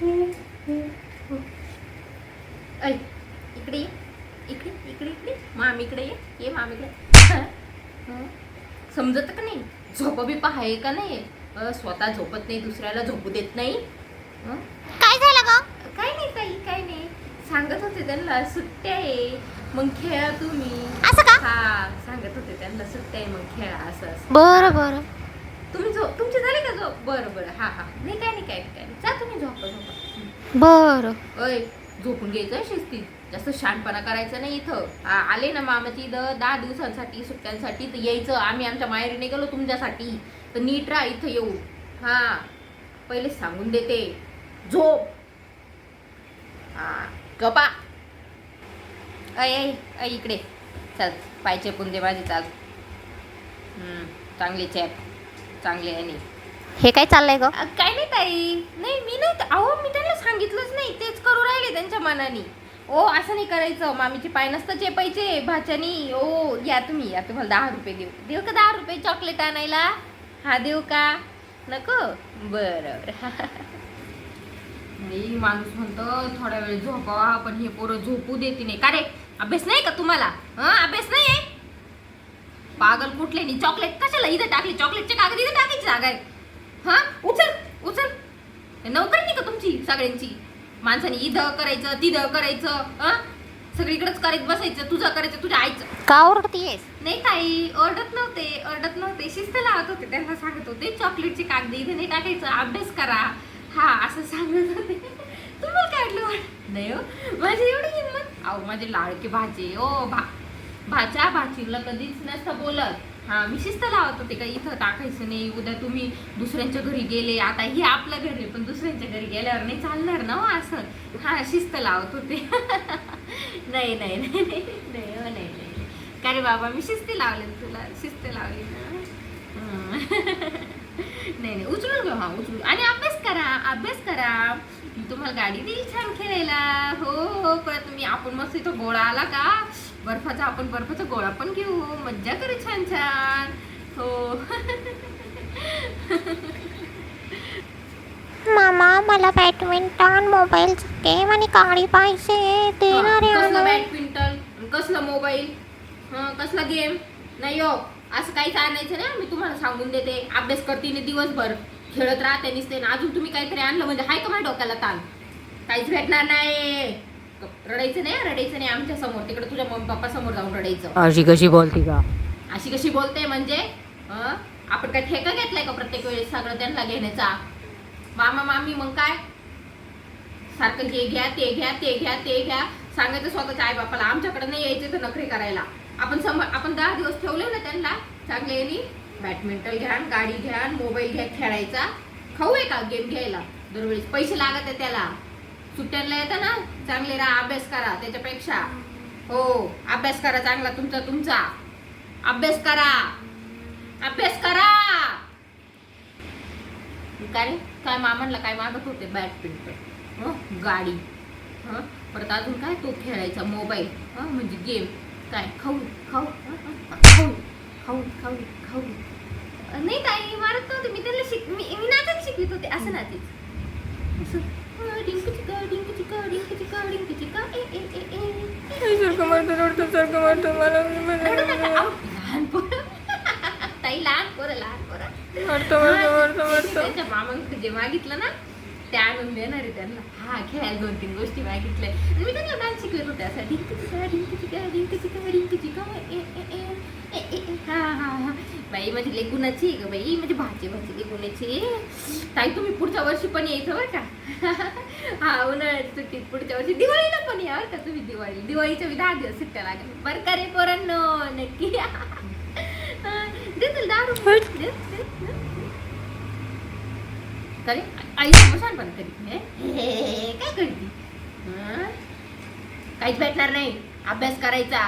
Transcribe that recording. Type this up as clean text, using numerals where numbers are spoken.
ऐ इकडे ये, इकडे इकडे इकडे मामीकडे ये मामीकडे. समजत का नाही? झोप बी आहे का नाही? स्वतः झोपत नाही, दुसऱ्याला झोपू देत नाही. काय झालं ग? काय नाही ताई, काय नाही. सांगत होते त्यांना सुट्ट्या आहे, मग खेळा तुम्ही. असं का? हा, सांगत होते त्यांना सुट्ट्या आहे, मग खेळा असं. बरं बरं. तुम्ही तुमचे झाले का झोप? बरं बरं, हा हा, नाही काय नाही काय नाही, जा तुम्ही झोपा. बरं. अय, झोपून घ्यायचं शिस्तीत, जास्त शहाणपणा करायचा नाही इथं. आले ना मामाची 10 दिवसांसाठी सुट्ट्यांसाठी तर यायचं. आम्ही आमच्या माहेरीने गेलो तुमच्यासाठी, तर नीट राहा इथं येऊ. हा, पहिले सांगून देते, झोप. हा, गपा. अय इकडे चल, पाय चेपून दे माझी. चाल, चांगली चॅप, चांगली आहे. हे काय चाललंय ग? काय नाही ताई, नाही मी नाही. अहो, मी त्यांना सांगितलंच नाही, तेच करू राहिले त्यांच्या मनाने. ओ, असं नाही करायचं. मामीचे पाय नसतं चेपायचे भाच्यानी. ओ, या तुम्ही, या, तुम्हाला 10 रुपये देऊ का? 10 रुपये चॉकलेट आणायला. हा, देऊ का? नको? बरं. नाही, माणूस म्हणतो थोड्या वेळ झोपावा, पण हे पोरं झोपू देते नाही. का रे, अभ्यास नाही का तुम्हाला? अभ्यास नाही आहे? पागल कुठले नाही. चॉकलेट कशाला इथं टाकली? चॉकलेटचे कागद इथं टाकायची जागा आहे. हा, उचल उचल. नोकरी नाही का तुमची सगळ्यांची? माणसाने इथं करायचं, तिथं करायचं, सगळीकडेच करत बसायचं. तुझं करायचं, तुझ्या आईचं. का ओरडतीयेस? नाही ताई, ओरडत नव्हते, शिस्त लावत होते. त्यांना सांगत होते चॉकलेटचे कागद इथे नाही टाकायचं, अभ्यास करा. हा, असं सांगत होते. तुम्हाला काय वाटलं? नाही हो, माझी एवढी हिंमत. अहो, माझे लाडके भाचे ओ, भाच्या भाचीला कधीच नसतं बोलत. हा, मी शिस्त लावत होते का इथं टाकायचं नाही. उद्या तुम्ही दुसऱ्यांच्या घरी गेले, आता हे आपलं घर आहे, पण दुसऱ्यांच्या घरी गेल्यावर नाही चालणार ना असं. हा, शिस्त लावत होते. नाही नाही नाही नाही नाही हो, नाही नाही. का रे बाबा, मी शिस्ती लावली, तुला शिस्त लावली ना. नाही नाही, उचलून घेऊ. हा, उचलून. आणि अभ्यास करा. मी तुम्हाला गाडी देईल छान खेळायला. हो, परत आपण मस्त इथं गोळा आला का बर्फाचा गोळा पण घेऊ, मज्जा करू छान छान. हो. मामा, मला बॅडमिंटन, मोबाईलचा गेम आणि गाडी पाहिजे. देणार आहे? कसलं बॅडमिंटन, कसलं मोबाईल, कसला गेम? नाही हो, असं काहीच आणायचं नाही. मी तुम्हाला सांगून देते. अभ्यास करते दिवसभर, खेळत राहते निसते ना. अजून तुम्ही काहीतरी आणलं म्हणजे हाय का माझ्या डोक्याला ताण? काहीच भेटणार नाही. रडायचं नाही आमच्या समोर. तिकडे तुझ्या मम्मी पप्पा समोर जाऊन रडायचं. अशी कशी बोलती का? अशी कशी बोलते म्हणजे? आपण काय ठेका घेतलाय का प्रत्येक वेळेस सगळं त्यांना घेण्याचा? मामा मामी मग काय सारखं हे घ्या, ते घ्या, ते घ्या, ते घ्या सांगायचं स्वतःच्या आई बापाला. आमच्याकडे नाही यायचे तर नखरे करायला. आपण 10 दिवस ठेवले ना त्यांना चांगले. बॅडमिंटन घ्या, गाडी घ्या, मोबाईल घ्या खेळायचा. खाऊ आहे का गेम घ्यायला? दरवेळेस पैसे लागत आहे त्याला. सुट्ट्यांना येतं ना, चांगले राहा, अभ्यास करा त्याच्यापेक्षा. हो, अभ्यास करा चांगला, तुमचा अभ्यास करा. काय मामांना काय मागत होते? बॅडमिंटन, गाडी, परत अजून काय तो खेळायचा मोबाईल, म्हणजे गेम. काय खाऊ नाही ताई, मारत नव्हते मी त्यांना. मी नाचायला शिकवित होते. असं नाचायचं, असं डिंक चिका डिंक चिका डिंक चिका डिंक चिका ए ए ए ए सारखं मारतो मला. लहान पोरं ताई, लहान पोरं त्यांच्या मामांकडे जे मागितलं ना ते आणून देणार आहे त्यांना. हा, खेळायला 2-3 गोष्टी मागितल्या. मी त्यांना डान्स शिकवत होते. असं डिंक चिका डिंक चिका डिंक चिका डिंक चिका ए ए ए ए ए. हा हा हा, बाई माझी लेकुनाची ग बाई, माझी भाची लेकुनाची. ताई, तुम्ही पुढच्या वर्षी पण यायचं बरं का? हा, उन्हाळ्यात सुट्टीत पुढच्या वर्षी दिवाळीला पण या बरं का तुम्ही. दिवाळीच्या 10 दिवस सुट्ट्या लागेल बरं का रे पोरांनो, नक्की या. देतील 10 रुपये. करे आई समोसान पण तरी काय करते? काहीच भेटणार नाही. अभ्यास करायचा.